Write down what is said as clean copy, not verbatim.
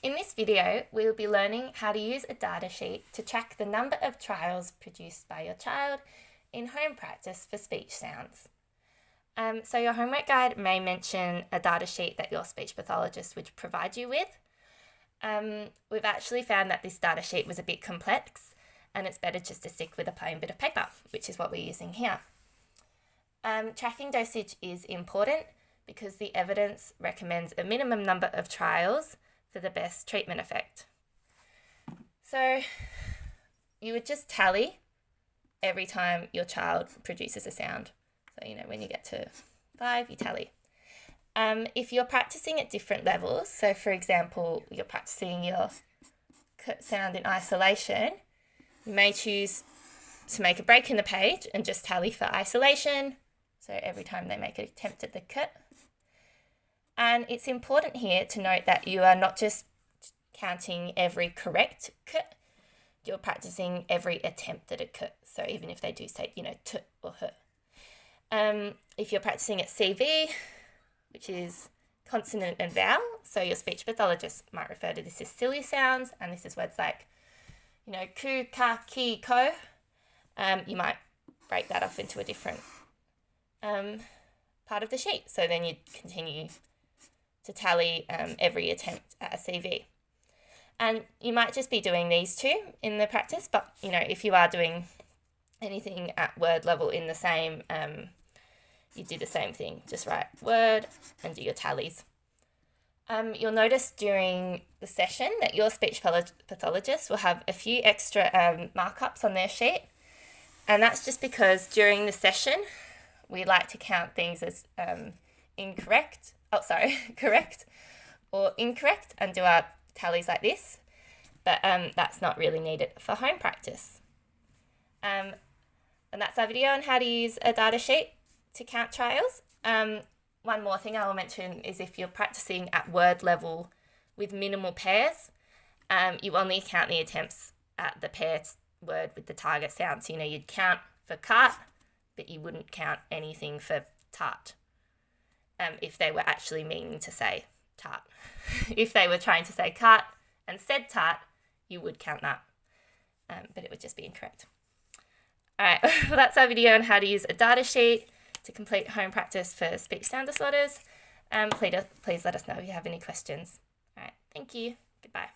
In this video, we will be learning how to use a data sheet to track the number of trials produced by your child in home practice for speech sounds. So your homework guide may mention a data sheet that your speech pathologist would provide you with. We've actually found that this data sheet was a bit complex and it's better just to stick with a plain bit of paper, which is what we're using here. Tracking dosage is important because the evidence recommends a minimum number of trials for the best treatment effect. So you would just tally every time your child produces a sound. So, when you get to 5, you tally. If you're practicing at different levels, so for example, you're practicing your sound in isolation, you may choose to make a break in the page and just tally for isolation. So every time they make an attempt at the k. And it's important here to note that you are not just counting every correct k, you're practicing every attempt at a k. So even if they do say, t or h. If you're practicing at CV, which is consonant and vowel, so your speech pathologist might refer to this as silly sounds, and this is words like, ku, ka, ki, ko. You might break that off into a different part of the sheet. So then you continue to tally every attempt at a CV. And you might just be doing these two in the practice, but if you are doing anything at word level in the same, you do the same thing. Just write word and do your tallies. You'll notice during the session that your speech pathologist will have a few extra markups on their sheet. And that's just because during the session, we like to count things as correct or incorrect and do our tallies like this. But that's not really needed for home practice. And that's our video on how to use a data sheet to count trials. One more thing I will mention is if you're practicing at word level with minimal pairs, you only count the attempts at the paired word with the target sound. So, you'd count for cart, but you wouldn't count anything for tart if they were actually meaning to say tart. If they were trying to say cart and said tart, you would count that, but it would just be incorrect. All right, well, that's our video on how to use a data sheet to complete home practice for speech sound disorders. Please let us know if you have any questions. All right, thank you. Goodbye.